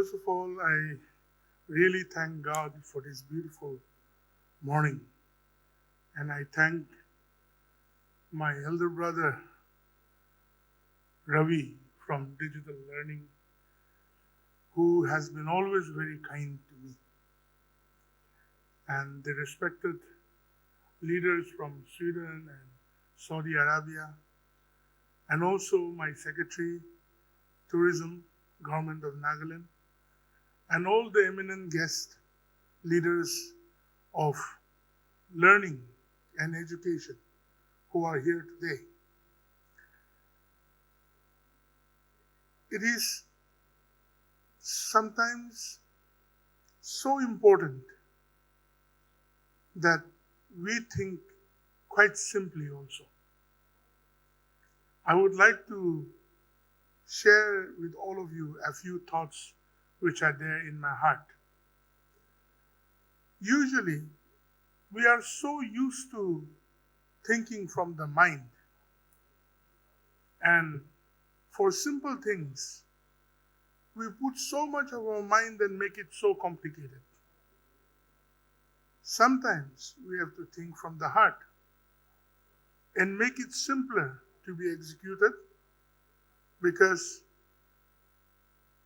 First of all, I really thank God for this beautiful morning. And I thank my elder brother, Ravi, from Digital Learning, who has been always very kind to me. And the respected leaders from Sweden and Saudi Arabia, and also my secretary, Tourism, Government of Nagaland, and all the eminent guest leaders of learning and education who are here today. It is sometimes so important that we think quite simply also. I would like to share with all of you a few thoughts which are there in my heart. Usually, we are so used to thinking from the mind, and for simple things, we put so much of our mind and make it so complicated. Sometimes we have to think from the heart and make it simpler to be executed, because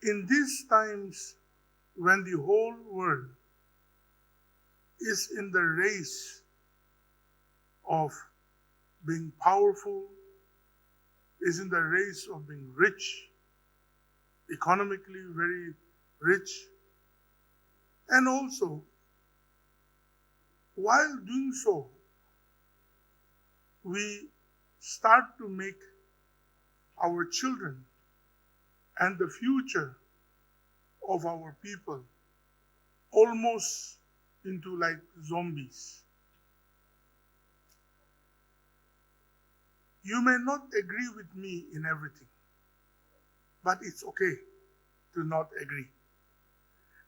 in these times when the whole world is in the race of being powerful, is in the race of being rich, economically very rich, and also while doing so, we start to make our children and the future of our people almost into like zombies. You may not agree with me in everything, but it's okay to not agree.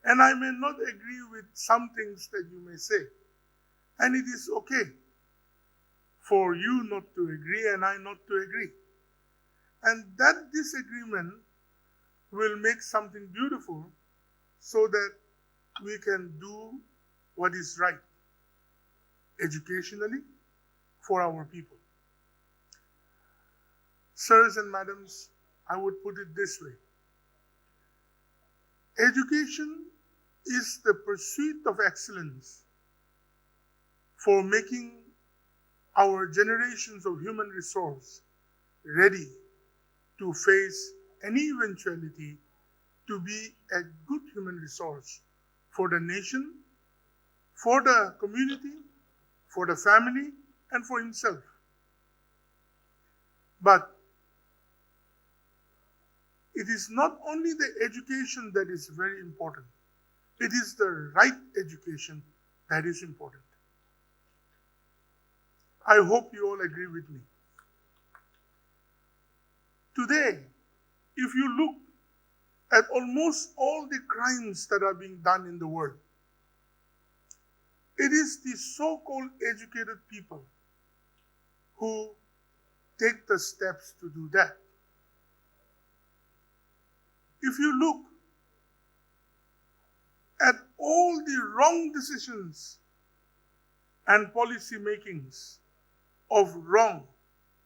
And I may not agree with some things that you may say, and it is okay for you not to agree and I not to agree. And that disagreement will make something beautiful so that we can do what is right educationally for our people. Sirs and madams, I would put it this way. Education is the pursuit of excellence for making our generations of human resource ready to face any eventuality, to be a good human resource for the nation, for the community, for the family, and for himself. But it is not only the education that is very important, it is the right education that is important. I hope you all agree with me. Today, if you look at almost all the crimes that are being done in the world, it is the so-called educated people who take the steps to do that. If you look at all the wrong decisions and policy makings of wrong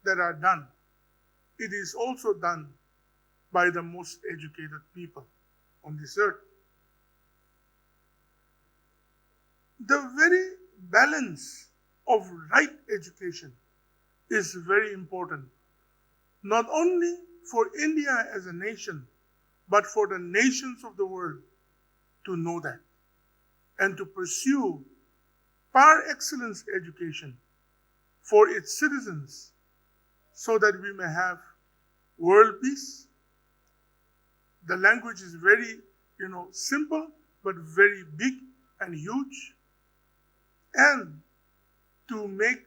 that are done, it is also done by the most educated people on this earth. The very balance of right education is very important, not only for India as a nation, but for the nations of the world to know that and to pursue par excellence education for its citizens so that we may have world peace. The language is very, simple, but very big and huge. And to make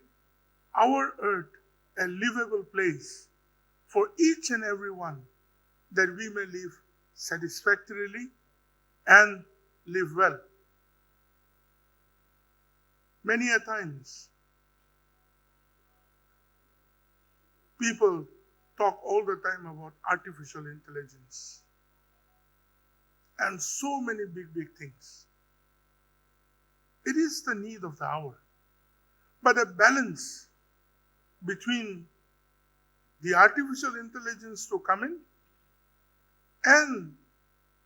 our earth a livable place for each and every one, that we may live satisfactorily and live well. Many a times, people talk all the time about artificial intelligence. and so many big, big things. It is the need of the hour. But a balance between the artificial intelligence to come in and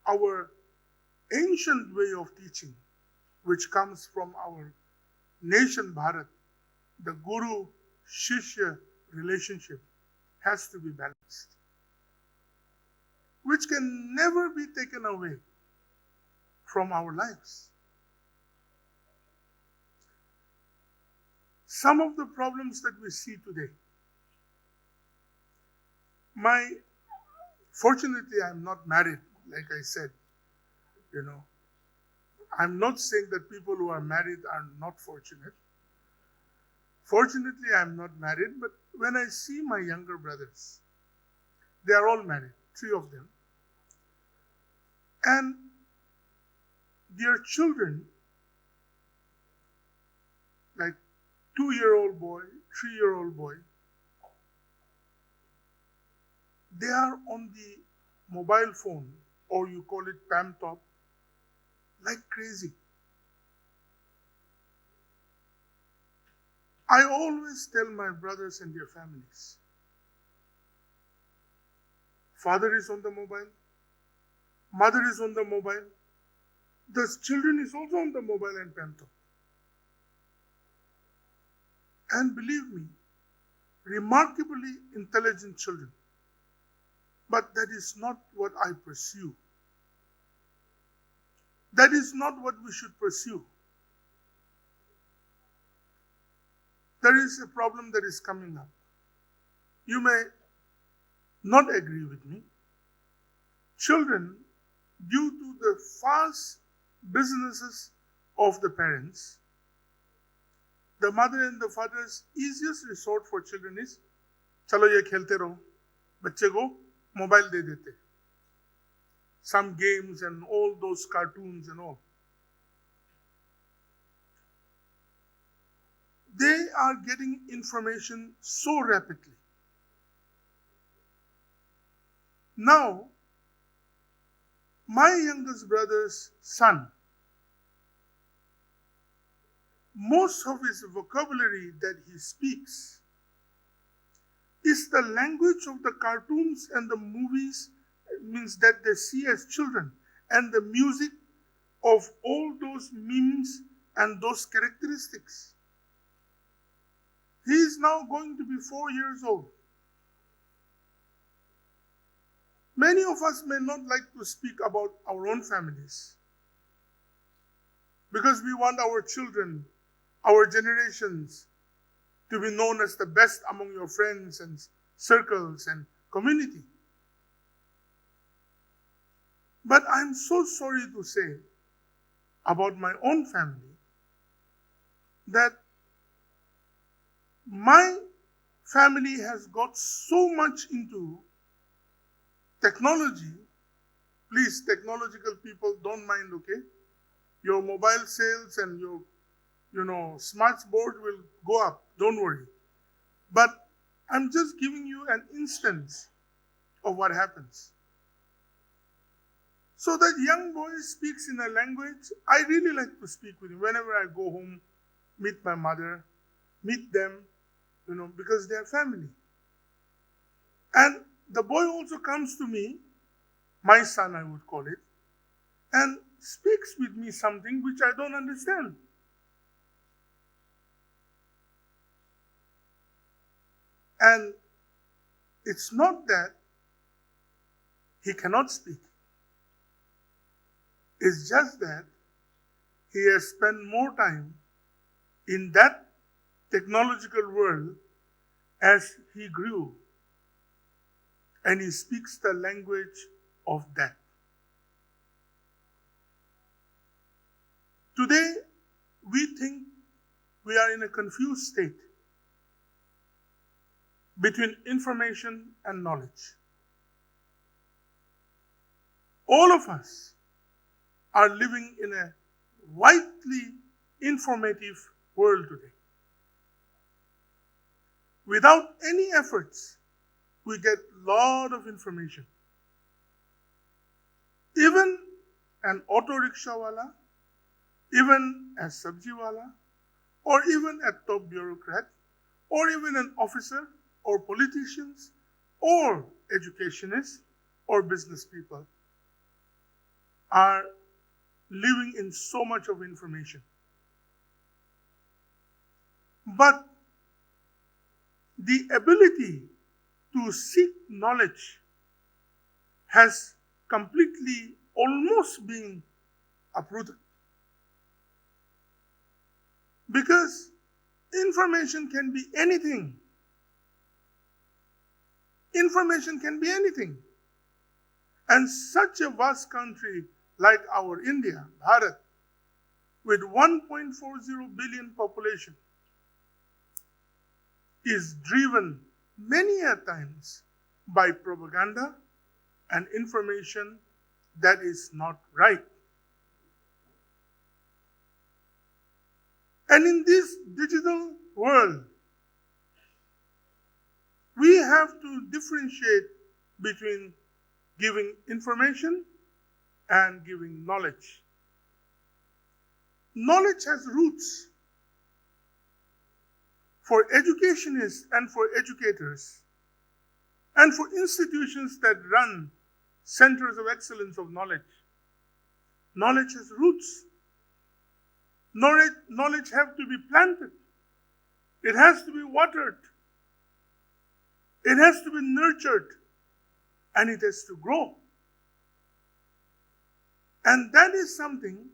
our ancient way of teaching, which comes from our nation Bharat, the Guru-Shishya relationship has to be balanced, which can never be taken away from our lives. Some of the problems that we see today, fortunately I'm not married, like I said, I'm not saying that people who are married are not fortunate. Fortunately, I'm not married, but when I see my younger brothers, they are all married, 3 of them, and their children, like 2-year-old boy, 3-year-old boy, they are on the mobile phone, or you call it Pam Top, like crazy. I always tell my brothers and their families, father is on the mobile, mother is on the mobile, the children is also on the mobile and Pam Top. And believe me, remarkably intelligent children. But that is not what I pursue. That is not what we should pursue. There is a problem that is coming up. You may not agree with me. Children, due to the fast businesses of the parents, the mother and the father's easiest resort for children is, chalo ye khelte raho, bacche ko mobile de dete. Some games and all those cartoons and all. They are getting information so rapidly. Now, my youngest brother's son, most of his vocabulary that he speaks is the language of the cartoons and the movies, means that they see as children, and the music of all those memes and those characteristics. He is now going to be 4 years old. Many of us may not like to speak about our own families because we want our children, our generations, to be known as the best among your friends and circles and community. But I'm so sorry to say about my own family that my family has got so much into technology. Please, technological people, don't mind, okay? Your mobile sales and your, smart board will go up. Don't worry. But I'm just giving you an instance of what happens. So that young boy speaks in a language, I really like to speak with him. Whenever I go home, meet my mother, meet them, because they are family. And the boy also comes to me, my son I would call it, and speaks with me something which I don't understand. And it's not that he cannot speak. It's just that he has spent more time in that technological world as he grew. And he speaks the language of that. Today, we think we are in a confused state between information and knowledge. All of us are living in a widely informative world today. Without any efforts, we get a lot of information. Even an auto rickshawala, even a sabjiwala, or even a top bureaucrat, or even an officer, or politicians, or educationists, or business people are living in so much of information. But the ability to seek knowledge has completely almost been uprooted. Because information can be anything. Information can be anything. And such a vast country like our India, Bharat, with 1.40 billion population, is driven many a times by propaganda and information that is not right. And in this digital world, we have to differentiate between giving information and giving knowledge. Knowledge has roots. For educationists and for educators, and for institutions that run centers of excellence of knowledge, knowledge has roots. Knowledge has to be planted. It has to be watered. It has to be nurtured. And it has to grow. And that is something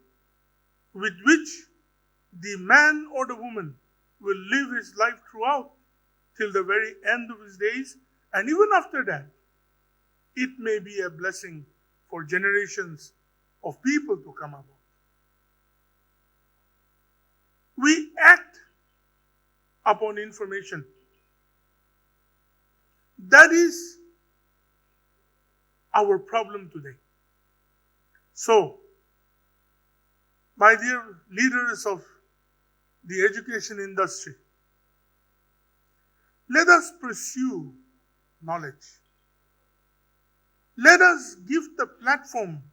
with which the man or the woman will live his life throughout till the very end of his days. And even after that, it may be a blessing for generations of people to come about. We act upon information. That is our problem today. So, my dear leaders of the education industry, let us pursue knowledge. Let us give the platform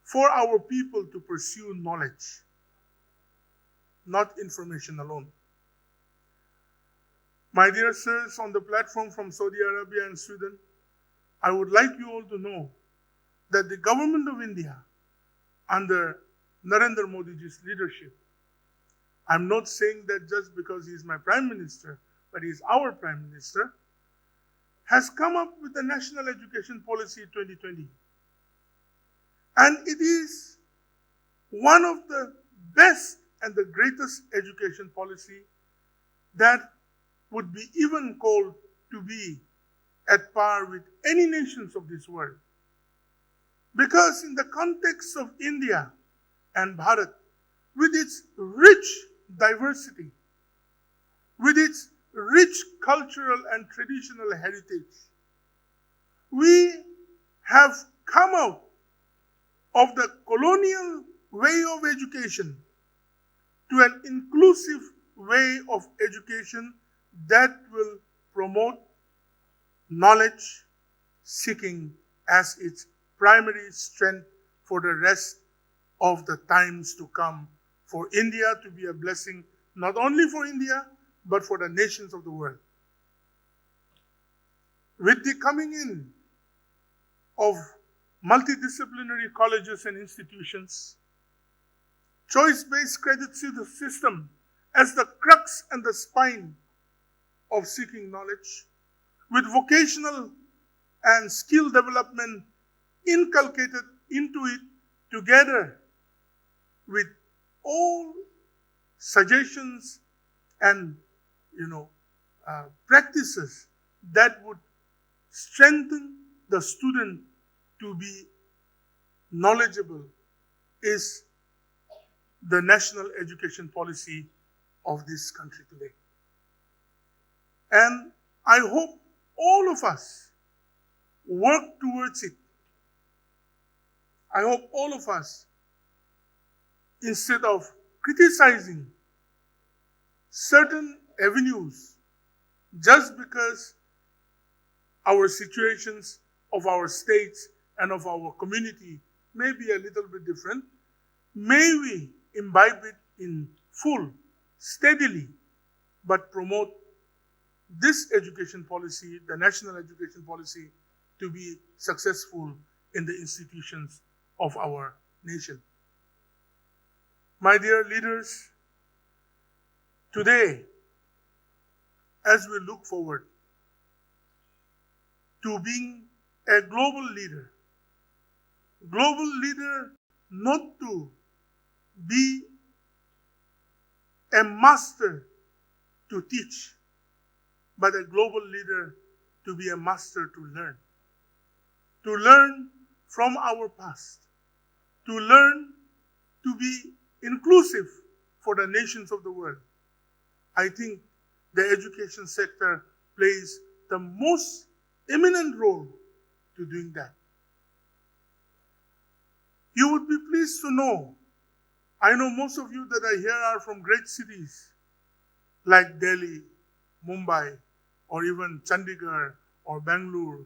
for our people to pursue knowledge, not information alone. My dear sirs on the platform from Saudi Arabia and Sweden, I would like you all to know that the government of India, under Narendra Modi's leadership, I'm not saying that just because he is my Prime Minister, but he is our Prime Minister, has come up with the National Education Policy 2020. And it is one of the best and the greatest education policy that would be even called to be at par with any nations of this world. Because in the context of India and Bharat, with its rich diversity, with its rich cultural and traditional heritage, we have come out of the colonial way of education to an inclusive way of education that will promote knowledge seeking as its primary strength for the rest of the times to come, for India to be a blessing not only for India but for the nations of the world. With the coming in of multidisciplinary colleges and institutions, choice-based credit system as the crux and the spine of seeking knowledge, with vocational and skill development inculcated into it, together with all suggestions and practices that would strengthen the student to be knowledgeable, is the national education policy of this country today. And I hope all of us work towards it. I hope all of us, instead of criticizing certain avenues just because our situations of our states and of our community may be a little bit different. May we imbibe it in full, steadily, but promote this education policy, the national education policy, to be successful in the institutions of our nation. My dear leaders, today, as we look forward to being a global leader not to be a master to teach, but a global leader to be a master to learn from our past, to learn to be inclusive for the nations of the world. I think the education sector plays the most eminent role to doing that. You would be pleased to know, I know most of you that are here are from great cities like Delhi, Mumbai, or even Chandigarh or Bangalore,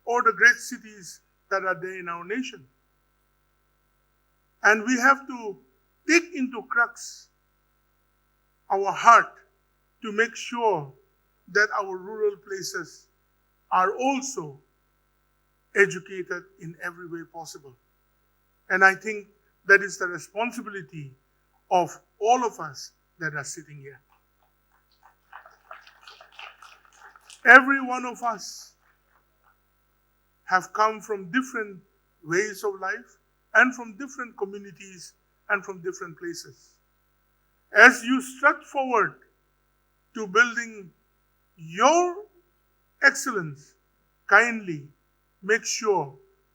or the great cities that are there in our nation. And we have to take into crux our heart to make sure that our rural places are also educated in every way possible. And I think that is the responsibility of all of us that are sitting here. Every one of us have come from different ways of life and from different communities and from different places. As you strut forward to building your excellence, kindly make sure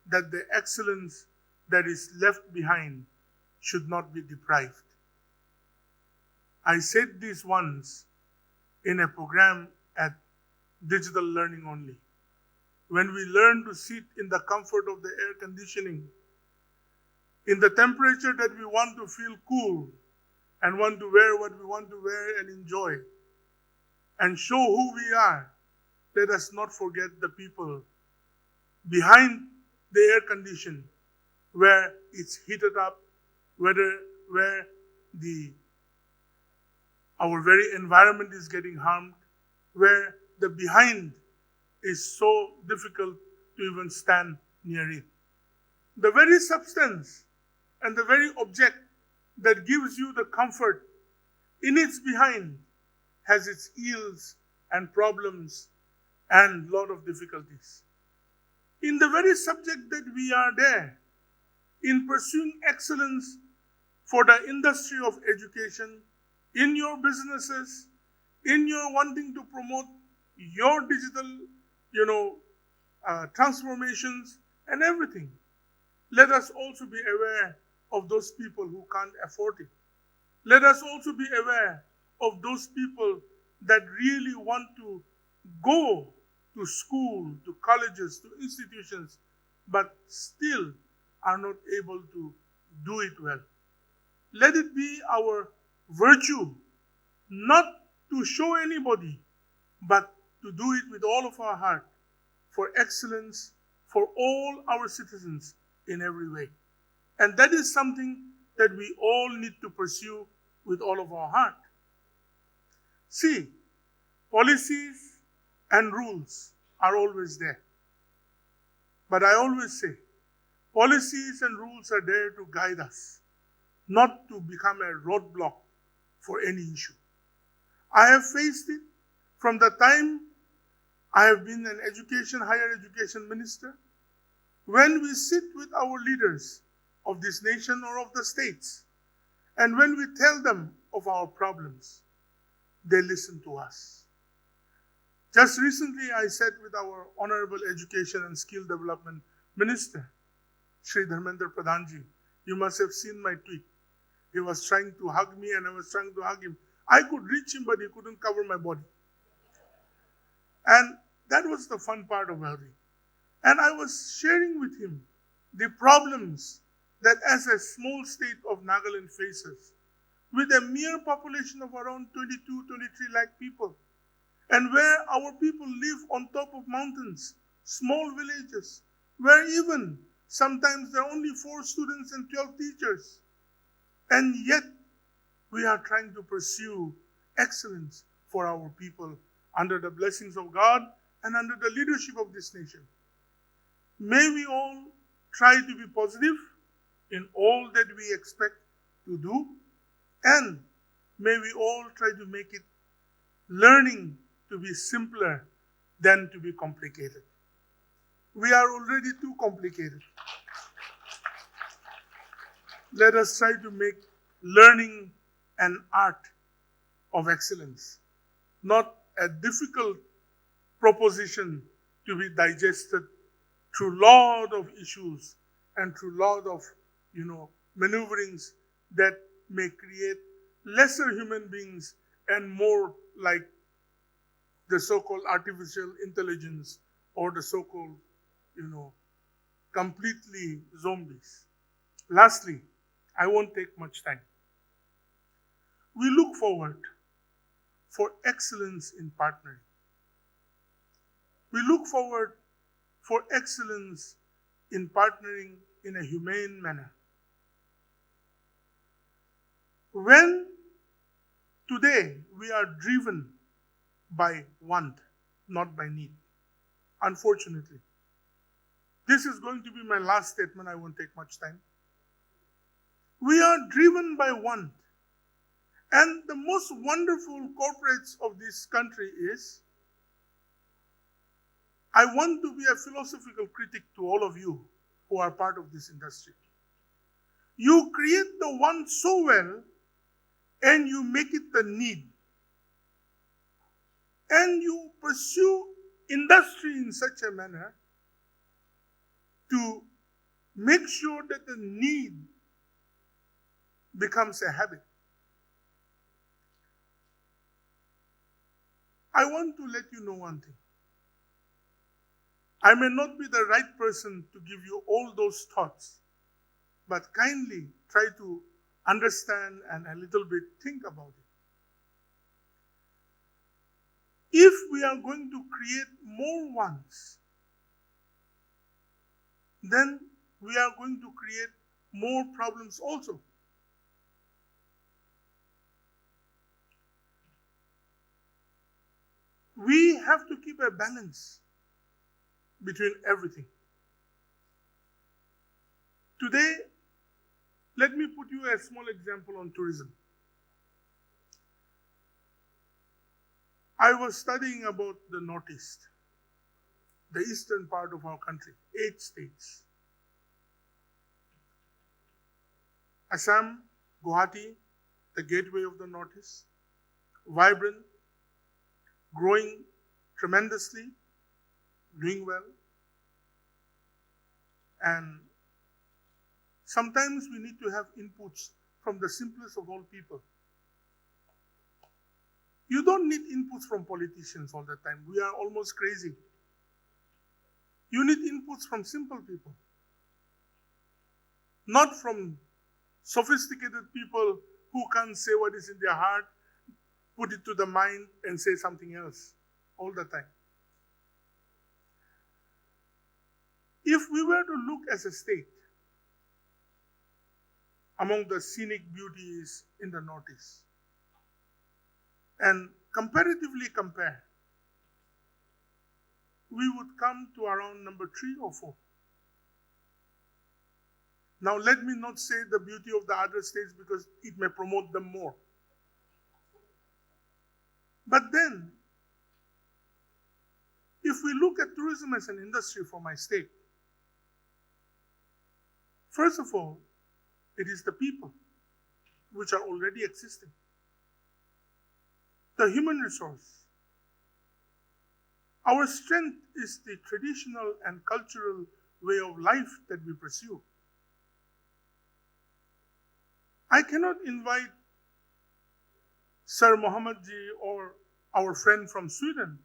that the excellence that is left behind should not be deprived. I said this once in a program at Digital Learning Only. When we learn to sit in the comfort of the air conditioning, in the temperature that we want to feel cool and want to wear what we want to wear and enjoy, and show who we are, let us not forget the people behind the air condition, where it's heated up, where our very environment is getting harmed, where the behind is so difficult to even stand near it. The very substance and the very object that gives you the comfort in its behind has its ills and problems and lot of difficulties. In the very subject that we are there, in pursuing excellence for the industry of education, in your businesses, in your wanting to promote your digital, transformations and everything, let us also be aware of those people who can't afford it. Let us also be aware of those people that really want to go to school, to colleges, to institutions, but still are not able to do it well. Let it be our virtue not to show anybody, but to do it with all of our heart for excellence for all our citizens in every way. And that is something that we all need to pursue with all of our heart. See, policies and rules are always there. But I always say, policies and rules are there to guide us, not to become a roadblock for any issue. I have faced it from the time I have been an higher education minister. When we sit with our leaders of this nation or of the states, and when we tell them of our problems, they listen to us. Just recently, I sat with our Honorable Education and Skill Development Minister, Shri Dharmendra Pradhanji. You must have seen my tweet. He was trying to hug me and I was trying to hug him. I could reach him, but he couldn't cover my body. And that was the fun part of welding. And I was sharing with him the problems that as a small state of Nagaland faces, with a mere population of around 22, 23 lakh people, and where our people live on top of mountains, small villages, where even Sometimes there are only 4 students and 12 teachers. And yet, we are trying to pursue excellence for our people under the blessings of God and under the leadership of this nation. May we all try to be positive in all that we expect to do, and may we all try to make it learning to be simpler than to be complicated. We are already too complicated. Let us try to make learning an art of excellence, not a difficult proposition to be digested through lot of issues and through lot of, maneuverings that may create lesser human beings and more like the so-called artificial intelligence or the so-called, completely zombies. Lastly, I won't take much time. We look forward for excellence in partnering. We look forward for excellence in partnering in a humane manner. When today we are driven by want, not by need, unfortunately. This is going to be my last statement. I won't take much time. We are driven by want. And the most wonderful corporates of this country is, I want to be a philosophical critic to all of you who are part of this industry. You create the want so well, and you make it the need. And you pursue industry in such a manner to make sure that the need becomes a habit. I want to let you know one thing. I may not be the right person to give you all those thoughts, but kindly try to understand and a little bit think about it. If we are going to create more wants, then we are going to create more problems also. We have to keep a balance between everything. Today, let me put you a small example on tourism. I was studying about the Northeast, the eastern part of our country, 8 states. Assam, Guwahati, the gateway of the Northeast, vibrant, growing tremendously, doing well. And sometimes we need to have inputs from the simplest of all people. You don't need inputs from politicians all the time. We are almost crazy. You need inputs from simple people. Not from sophisticated people who can't say what is in their heart, put it to the mind, and say something else all the time. If we were to look as a state among the scenic beauties in the Northeast and comparatively compare, we would come to around number 3 or 4. Now let me not say the beauty of the other states because it may promote them more. But then, if we look at tourism as an industry for my state, first of all, it is the people which are already existing. The human resource. Our strength is the traditional and cultural way of life that we pursue. I cannot invite Sir Mohammed Ji or our friend from Sweden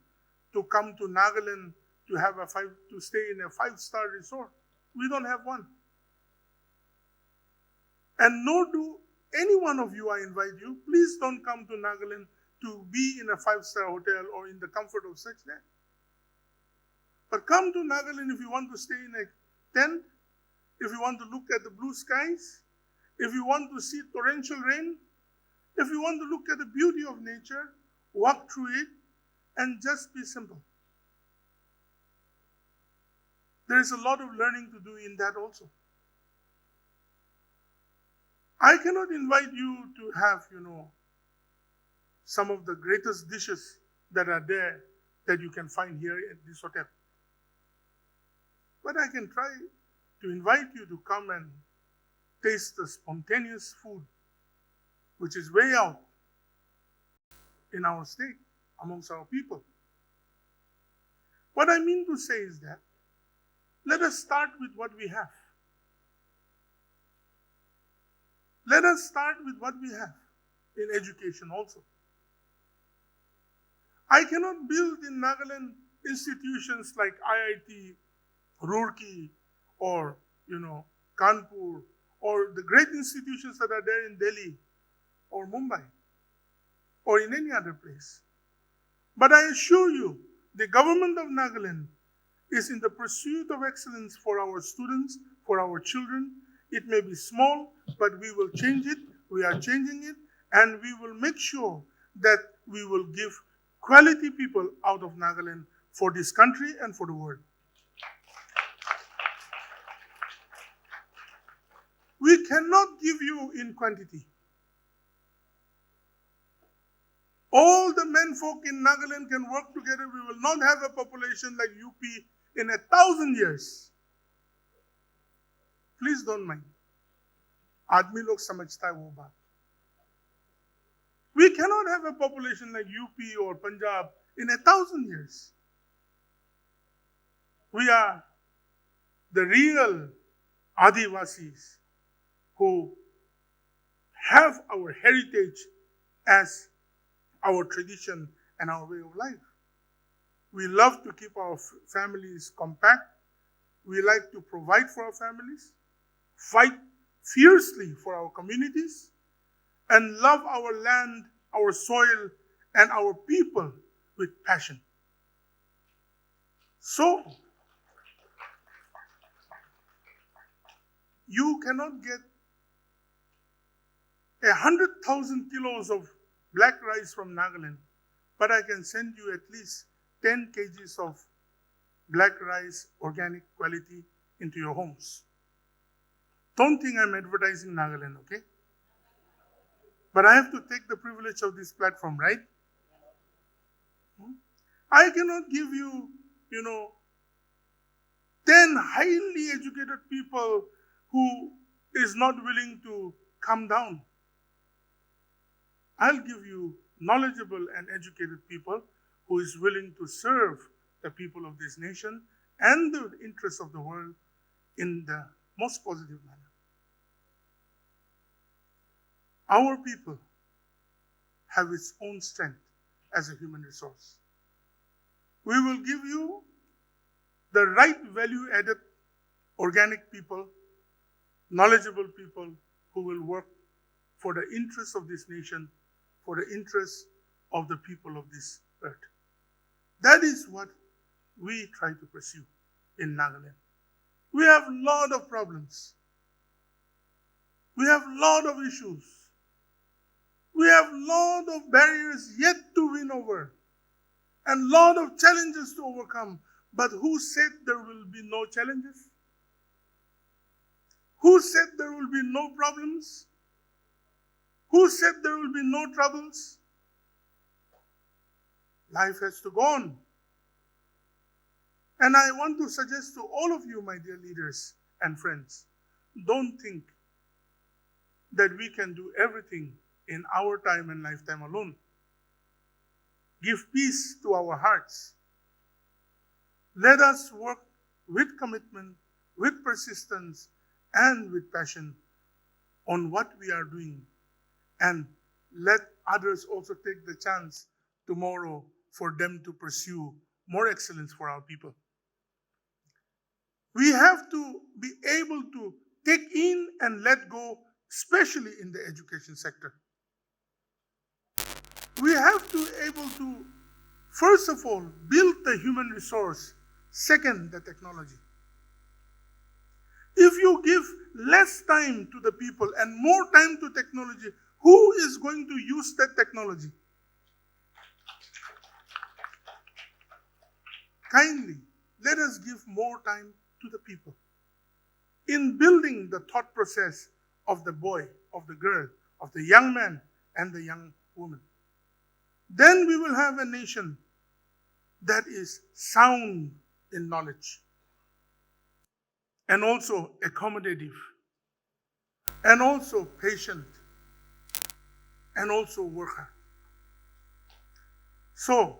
to come to Nagaland to stay in a 5-star resort. We don't have one. And nor do any one of you, I invite you, please don't come to Nagaland to be in a 5-star hotel or in the comfort of such that. But come to Nagaland if you want to stay in a tent, if you want to look at the blue skies, if you want to see torrential rain, if you want to look at the beauty of nature, walk through it and just be simple. There is a lot of learning to do in that also. I cannot invite you to have, some of the greatest dishes that are there that you can find here at this hotel. But I can try to invite you to come and taste the spontaneous food which is way out in our state, amongst our people. What I mean to say is that let us start with what we have. Let us start with what we have in education also. I cannot build in Nagaland institutions like IIT, Roorkee, or, Kanpur, or the great institutions that are there in Delhi, or Mumbai, or in any other place. But I assure you, the government of Nagaland is in the pursuit of excellence for our students, for our children. It may be small, but we will change it. We are changing it, and we will make sure that we will give quality people out of Nagaland for this country and for the world. We cannot give you in quantity. All the men folk in Nagaland can work together. We will not have a population like UP in 1,000 years. Please don't mind. आदमी लोग समझता है वो बात. We cannot have a population like UP or Punjab in 1,000 years. We are the real Adivasis who have our heritage as our tradition and our way of life. We love to keep our families compact. We like to provide for our families, fight fiercely for our communities, and love our land, our soil, and our people with passion. So, you cannot get 100,000 kilos of black rice from Nagaland, but I can send you at least 10 kgs of black rice, organic quality, into your homes. Don't think I'm advertising Nagaland, okay? But I have to take the privilege of this platform, right? I cannot give you, 10 highly educated people who is not willing to come down. I'll give you knowledgeable and educated people who is willing to serve the people of this nation and the interests of the world in the most positive manner. Our people have its own strength as a human resource. We will give you the right value-added organic people, knowledgeable people who will work for the interests of this nation, for the interests of the people of this earth. That is what we try to pursue in Nagaland. We have a lot of problems. We have a lot of issues. We have a lot of barriers yet to win over and a lot of challenges to overcome. But who said there will be no challenges? Who said there will be no problems? Who said there will be no troubles? Life has to go on. And I want to suggest to all of you, my dear leaders and friends, don't think that we can do everything in our time and lifetime alone. Give peace to our hearts. Let us work with commitment, with persistence, and with passion on what we are doing. And let others also take the chance tomorrow for them to pursue more excellence for our people. We have to be able to take in and let go, especially in the education sector. We have to be able to, first of all, build the human resource, second, the technology. If you give less time to the people and more time to technology, who is going to use that technology? Kindly, let us give more time to the people in building the thought process of the boy, of the girl, of the young man and the young woman. Then we will have a nation that is sound in knowledge and also accommodative and also patient and also worker. So,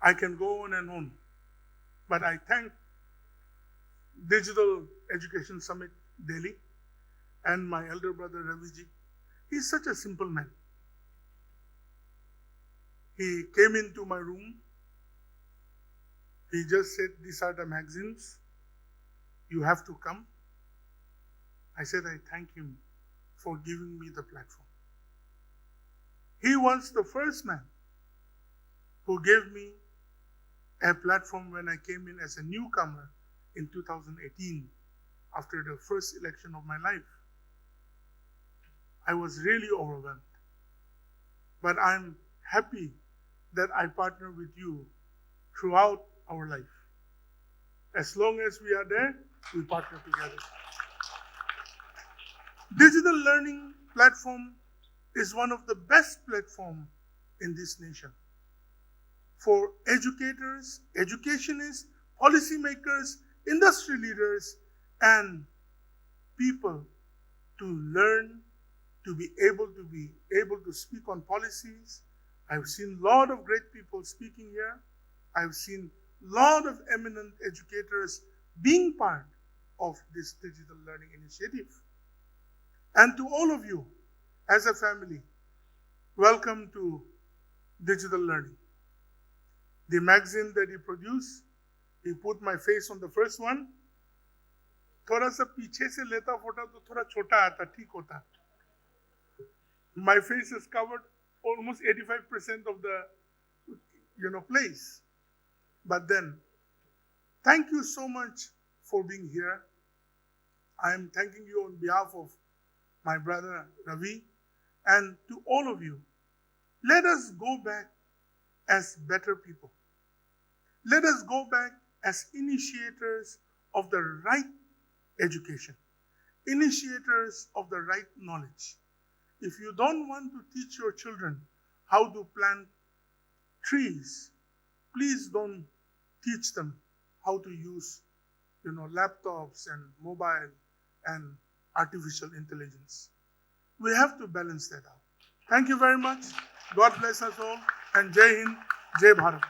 I can go on and on, but I thank Digital Education Summit Delhi and my elder brother Raviji. He's such a simple man. He came into my room. He just said, these are the magazines. You have to come. I said, I thank him for giving me the platform. He was the first man who gave me a platform when I came in as a newcomer in 2018 after the first election of my life. I was really overwhelmed. But I'm happy that I partner with you throughout our life. As long as we are there, we partner together. Digital learning platform is one of the best platforms in this nation for educators, educationists, policymakers, industry leaders, and people to learn, to be able to speak on policies. I've seen a lot of great people speaking here. I've seen a lot of eminent educators being part of this digital learning initiative. And to all of you, as a family, welcome to Digital Learning. The magazine that he produced, he put my face on the first one. थोड़ा सा पीछे से लेता photo तो थोड़ा छोटा आता, ठीक होता. My face is covered almost 85% of the place. But then, thank you so much for being here. I am thanking you on behalf of my brother Ravi and to all of you. Let us go back as better people. Let us go back as initiators of the right education, initiators of the right knowledge. If you don't want to teach your children how to plant trees, please don't teach them how to use, laptops and mobile and artificial intelligence. We have to balance that out. Thank you very much. God bless us all. And Jai Hind, Jai Bharat.